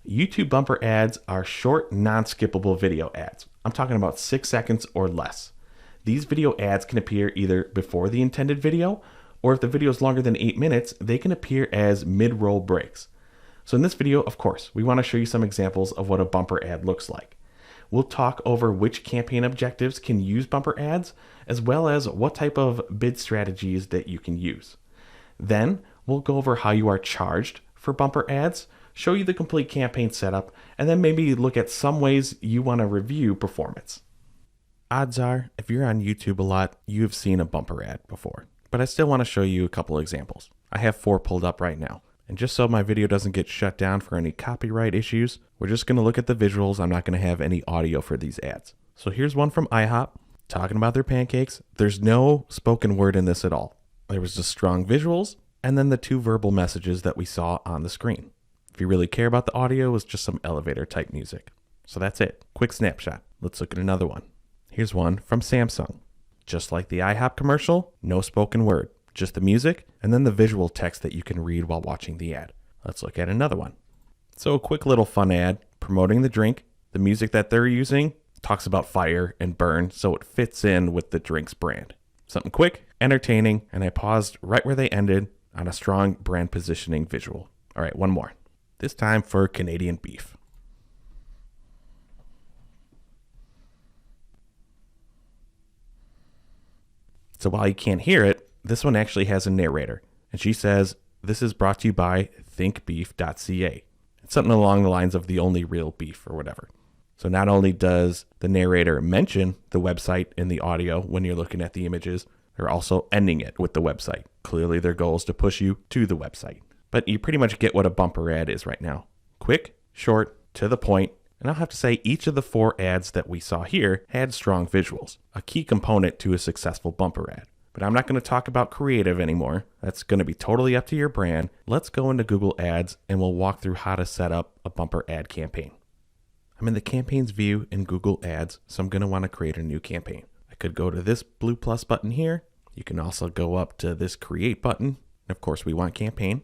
YouTube bumper ads are short, non-skippable video ads. I'm talking about 6 seconds or less. These video ads can appear either before the intended video, or if the video is longer than 8 minutes, they can appear as mid-roll breaks. So in this video, of course, we want to show you some examples of what a bumper ad looks like. We'll talk over which campaign objectives can use bumper ads, as well as what type of bid strategies that you can use. Then we'll go over how you are charged for bumper ads, show you the complete campaign setup, and then maybe look at some ways you want to review performance. Odds are, if you're on YouTube a lot, you've seen a bumper ad before, but I still want to show you a couple examples. I have 4 pulled up right now. And just so my video doesn't get shut down for any copyright issues, we're just going to look at the visuals. I'm not going to have any audio for these ads. So here's one from IHOP talking about their pancakes. There's no spoken word in this at all. There was just strong visuals and then the 2 verbal messages that we saw on the screen. If you really care about the audio, it was just some elevator type music. So that's it. Quick snapshot. Let's look at another one. Here's one from Samsung. Just like the IHOP commercial, no spoken word. Just the music, and then the visual text that you can read while watching the ad. Let's look at another one. So a quick little fun ad promoting the drink. The music that they're using talks about fire and burn, so it fits in with the drink's brand. Something quick, entertaining, and I paused right where they ended on a strong brand positioning visual. All right, one more. This time for Canadian beef. So while you can't hear it, this one actually has a narrator, and she says, "This is brought to you by thinkbeef.ca. It's something along the lines of the only real beef or whatever. So not only does the narrator mention the website in the audio when you're looking at the images, they're also ending it with the website. Clearly their goal is to push you to the website. But you pretty much get what a bumper ad is right now. Quick, short, to the point, and I'll have to say each of the 4 ads that we saw here had strong visuals, a key component to a successful bumper ad. But I'm not going to talk about creative anymore. That's going to be totally up to your brand. Let's go into Google Ads and we'll walk through how to set up a bumper ad campaign. I'm in the campaigns view in Google Ads, so I'm going to want to create a new campaign. I could go to this blue plus button here. You can also go up to this create button. Of course, we want campaign.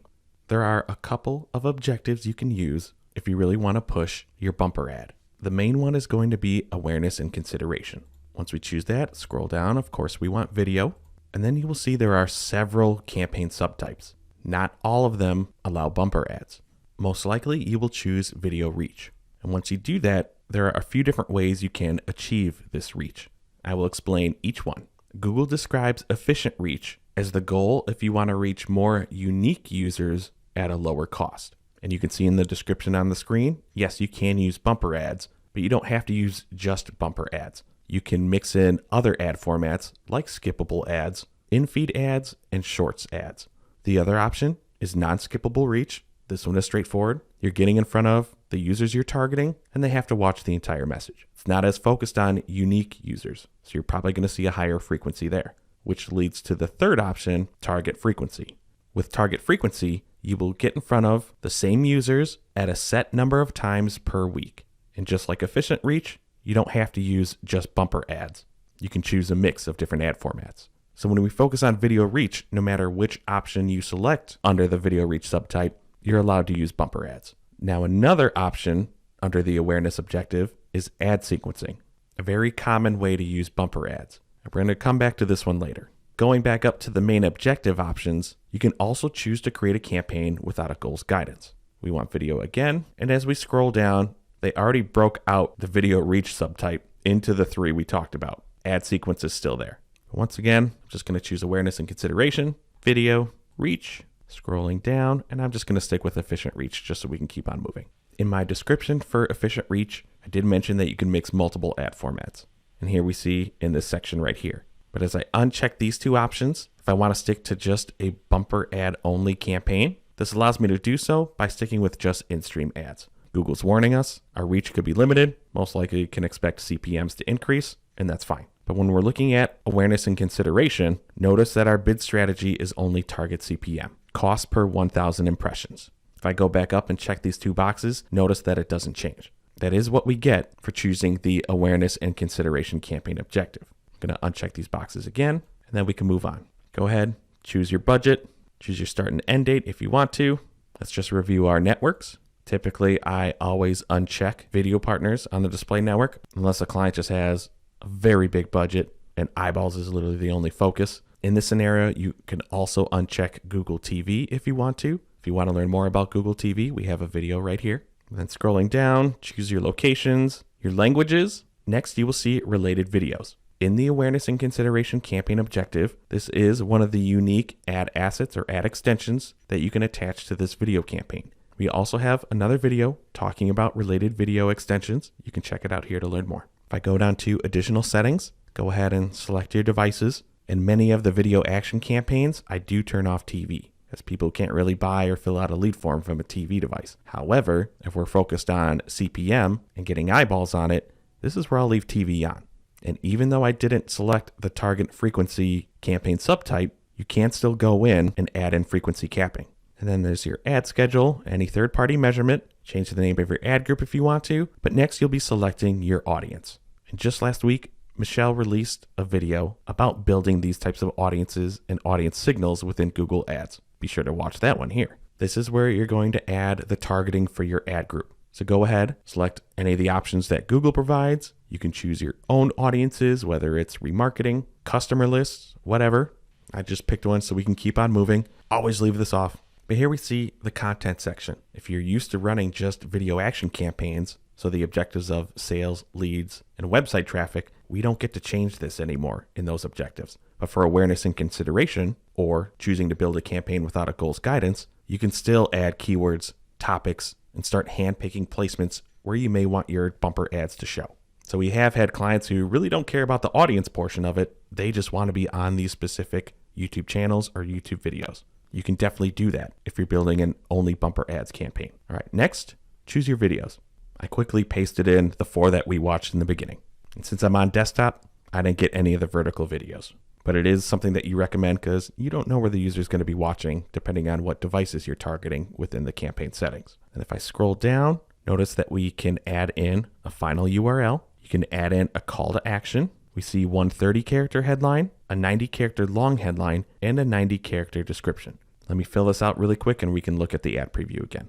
There are a couple of objectives you can use if you really want to push your bumper ad. The main one is going to be awareness and consideration. Once we choose that, scroll down. Of course, we want video. And then you will see there are several campaign subtypes. Not all of them allow bumper ads. Most likely you will choose video reach. And once you do that, there are a few different ways you can achieve this reach. I will explain each one. Google describes efficient reach as the goal if you want to reach more unique users at a lower cost. And you can see in the description on the screen, yes, you can use bumper ads, but you don't have to use just bumper ads. You can mix in other ad formats like skippable ads, in-feed ads, and shorts ads. The other option is non-skippable reach. This one is straightforward. You're getting in front of the users you're targeting, and they have to watch the entire message. It's not as focused on unique users, so you're probably going to see a higher frequency there, which leads to the third option, target frequency. With target frequency, you will get in front of the same users at a set number of times per week. And just like efficient reach, you don't have to use just bumper ads. You can choose a mix of different ad formats. So when we focus on video reach, no matter which option you select under the video reach subtype, you're allowed to use bumper ads. Now another option under the awareness objective is ad sequencing, a very common way to use bumper ads. We're going to come back to this one later. Going back up to the main objective options, you can also choose to create a campaign without a goals guidance. We want video again, and as we scroll down, they already broke out the video reach subtype into the 3 we talked about. Ad sequence is still there. Once again, I'm just going to choose awareness and consideration, video, reach, scrolling down, and I'm just going to stick with efficient reach just so we can keep on moving. In my description for efficient reach, I did mention that you can mix multiple ad formats. And here we see in this section right here. But as I uncheck these 2 options, if I want to stick to just a bumper ad only campaign, this allows me to do so by sticking with just in-stream ads. Google's warning us, our reach could be limited, most likely you can expect CPMs to increase, and that's fine. But when we're looking at awareness and consideration, notice that our bid strategy is only target CPM, cost per 1,000 impressions. If I go back up and check these 2 boxes, notice that it doesn't change. That is what we get for choosing the awareness and consideration campaign objective. I'm going to uncheck these boxes again, and then we can move on. Go ahead, choose your budget, choose your start and end date if you want to. Let's just review our networks. Typically, I always uncheck video partners on the display network unless a client just has a very big budget and eyeballs is literally the only focus. In this scenario, you can also uncheck Google TV if you want to. If you want to learn more about Google TV, we have a video right here. Then scrolling down, choose your locations, your languages. Next, you will see related videos. In the awareness and consideration campaign objective, this is one of the unique ad assets or ad extensions that you can attach to this video campaign. We also have another video talking about related video extensions. You can check it out here to learn more. If I go down to additional settings, go ahead and select your devices. In many of the video action campaigns, I do turn off TV, as people can't really buy or fill out a lead form from a TV device. However, if we're focused on CPM and getting eyeballs on it, this is where I'll leave TV on. And even though I didn't select the target frequency campaign subtype, you can still go in and add in frequency capping. And then there's your ad schedule, any third-party measurement, change the name of your ad group if you want to, but next you'll be selecting your audience. And just last week, Michelle released a video about building these types of audiences and audience signals within Google Ads. Be sure to watch that one here. This is where you're going to add the targeting for your ad group. So go ahead, select any of the options that Google provides. You can choose your own audiences, whether it's remarketing, customer lists, whatever. I just picked one so we can keep on moving. Always leave this off. But here we see the content section. If you're used to running just video action campaigns, so the objectives of sales, leads, and website traffic, we don't get to change this anymore in those objectives. But for awareness and consideration, or choosing to build a campaign without a goals guidance, you can still add keywords, topics, and start handpicking placements where you may want your bumper ads to show. So we have had clients who really don't care about the audience portion of it. They just want to be on these specific YouTube channels or YouTube videos. You can definitely do that if you're building an only bumper ads campaign. All right, next, choose your videos. I quickly pasted in the 4 that we watched in the beginning. And since I'm on desktop, I didn't get any of the vertical videos. But it is something that you recommend because you don't know where the user is going to be watching depending on what devices you're targeting within the campaign settings. And if I scroll down, notice that we can add in a final URL. You can add in a call to action. We see 130 character headline, a 90 character long headline, and a 90 character description. Let me fill this out really quick and we can look at the ad preview again.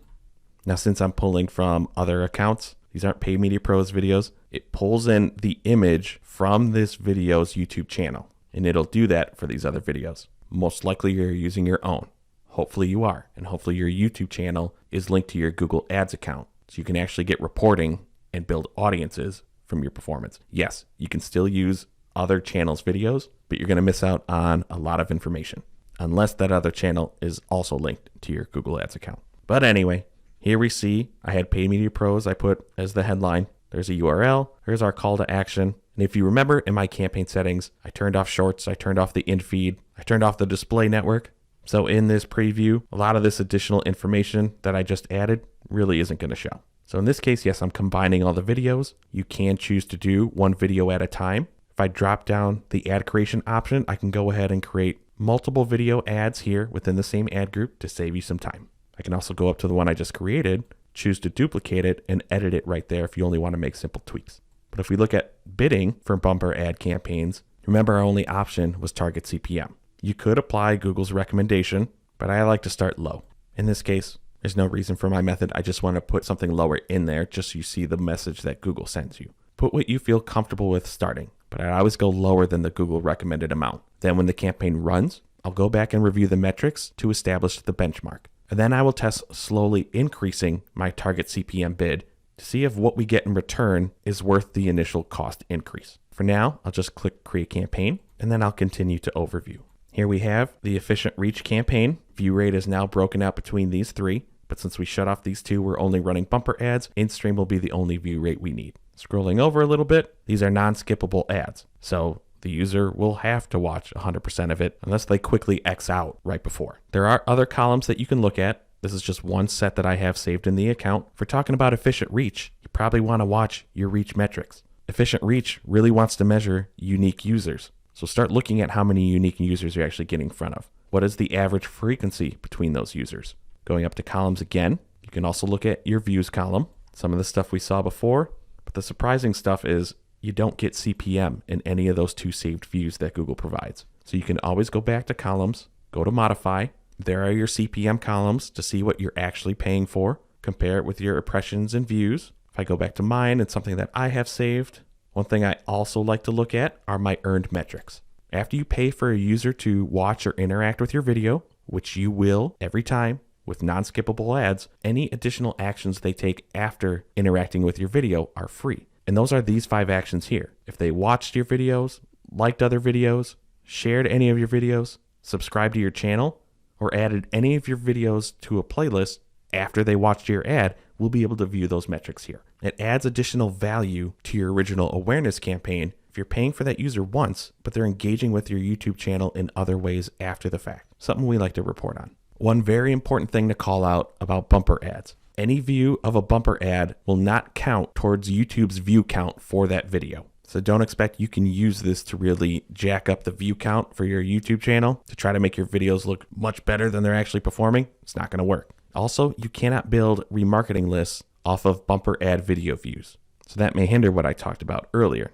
Now, since I'm pulling from other accounts, these aren't Paid Media Pros videos, it pulls in the image from this video's YouTube channel. And it'll do that for these other videos. Most likely you're using your own. Hopefully you are. And hopefully your YouTube channel is linked to your Google Ads account. So you can actually get reporting and build audiences from your performance. Yes, you can still use other channels' videos, but you're going to miss out on a lot of information unless that other channel is also linked to your Google Ads account. But anyway, here we see I had Paid Media Pros I put as the headline. There's a URL. Here's our call to action. And if you remember in my campaign settings, I turned off shorts, I turned off the in-feed, I turned off the display network. So in this preview, a lot of this additional information that I just added really isn't going to show. So in this case, yes, I'm combining all the videos. You can choose to do one video at a time. If I drop down the ad creation option, I can go ahead and create multiple video ads here within the same ad group to save you some time. I can also go up to the one I just created, choose to duplicate it, and edit it right there if you only want to make simple tweaks. But if we look at bidding for bumper ad campaigns, remember our only option was target CPM. You could apply Google's recommendation, but I like to start low. In this case, there's no reason for my method. I just want to put something lower in there just so you see the message that Google sends you. Put what you feel comfortable with starting, but I always go lower than the Google recommended amount. Then when the campaign runs, I'll go back and review the metrics to establish the benchmark. And then I will test slowly increasing my target CPM bid to see if what we get in return is worth the initial cost increase. For now, I'll just click Create Campaign, and then I'll continue to Overview. Here we have the Efficient Reach campaign. View rate is now broken out between these 3, but since we shut off these 2, we're only running bumper ads. In-stream will be the only view rate we need. Scrolling over a little bit, these are non-skippable ads. So the user will have to watch 100% of it unless they quickly X out right before. There are other columns that you can look at. This is just one set that I have saved in the account. If we're talking about efficient reach, you probably want to watch your reach metrics. Efficient reach really wants to measure unique users. So start looking at how many unique users you're actually getting in front of. What is the average frequency between those users? Going up to columns again, you can also look at your views column. Some of the stuff we saw before, but the surprising stuff is you don't get CPM in any of those 2 saved views that Google provides. So you can always go back to columns, go to modify. There are your CPM columns to see what you're actually paying for. compare it with your impressions and views. If I go back to mine, it's something that I have saved. One thing I also like to look at are my earned metrics. After you pay for a user to watch or interact with your video, which you will every time with non-skippable ads, any additional actions they take after interacting with your video are free. And those are these 5 actions here. If they watched your videos, liked other videos, shared any of your videos, subscribed to your channel, or added any of your videos to a playlist after they watched your ad, we'll be able to view those metrics here. It adds additional value to your original awareness campaign if you're paying for that user once, but they're engaging with your YouTube channel in other ways after the fact. Something we like to report on. One very important thing to call out about bumper ads. Any view of a bumper ad will not count towards YouTube's view count for that video. So don't expect you can use this to really jack up the view count for your YouTube channel to try to make your videos look much better than they're actually performing. It's not going to work. Also, you cannot build remarketing lists off of bumper ad video views. So that may hinder what I talked about earlier.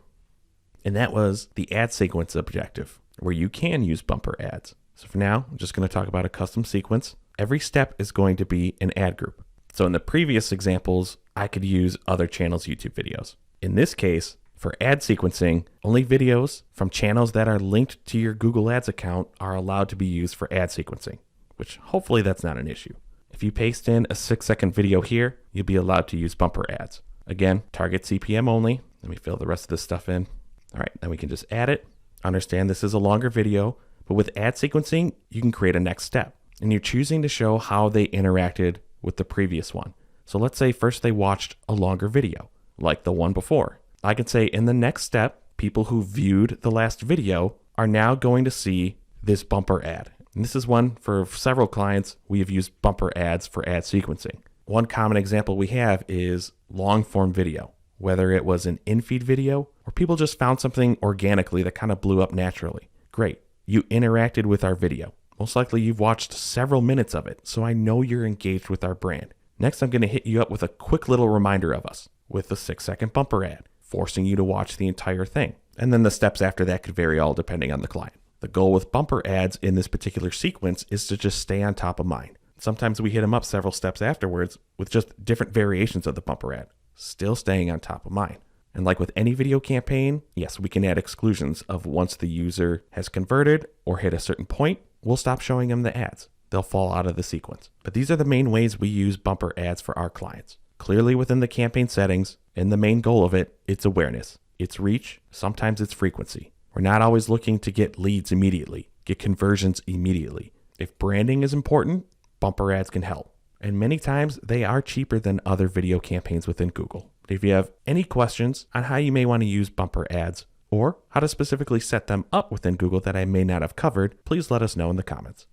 And that was the ad sequence objective, where you can use bumper ads. So for now, I'm just going to talk about a custom sequence. Every step is going to be an ad group. So in the previous examples, I could use other channels' YouTube videos. In this case, for ad sequencing, only videos from channels that are linked to your Google Ads account are allowed to be used for ad sequencing, which hopefully that's not an issue. If you paste in a 6-second video here, you'll be allowed to use bumper ads. Again, target CPM only. Let me fill the rest of this stuff in. All right, then we can just add it. Understand this is a longer video, but with ad sequencing, you can create a next step. And you're choosing to show how they interacted with the previous one. So let's say first they watched a longer video, like the one before. I can say in the next step, people who viewed the last video are now going to see this bumper ad. And this is one for several clients. We have used bumper ads for ad sequencing. One common example we have is long form video, whether it was an in-feed video or people just found something organically that kind of blew up naturally. Great. You interacted with our video. Most likely you've watched several minutes of it, so I know you're engaged with our brand. Next, I'm going to hit you up with a quick little reminder of us with a 6-second bumper ad, forcing you to watch the entire thing. And then the steps after that could vary all depending on the client. The goal with bumper ads in this particular sequence is to just stay on top of mind. Sometimes we hit them up several steps afterwards with just different variations of the bumper ad, still staying on top of mind. And like with any video campaign, yes, we can add exclusions of once the user has converted or hit a certain point, we'll stop showing them the ads. They'll fall out of the sequence. But these are the main ways we use bumper ads for our clients. Clearly within the campaign settings, and the main goal of it, it's awareness, it's reach, sometimes it's frequency. We're not always looking to get leads immediately, get conversions immediately. If branding is important, bumper ads can help. And many times they are cheaper than other video campaigns within Google. If you have any questions on how you may want to use bumper ads or how to specifically set them up within Google that I may not have covered, please let us know in the comments.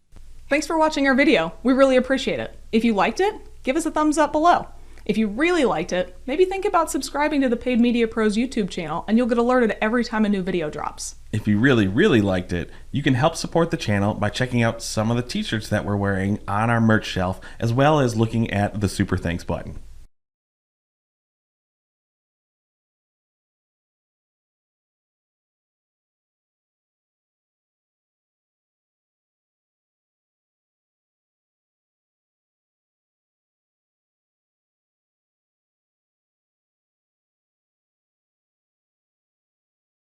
Thanks for watching our video. We really appreciate it. If you liked it, give us a thumbs up below. If you really liked it, maybe think about subscribing to the Paid Media Pros YouTube channel and you'll get alerted every time a new video drops. If you really liked it, you can help support the channel by checking out some of the t-shirts that we're wearing on our merch shelf, as well as looking at the Super Thanks button.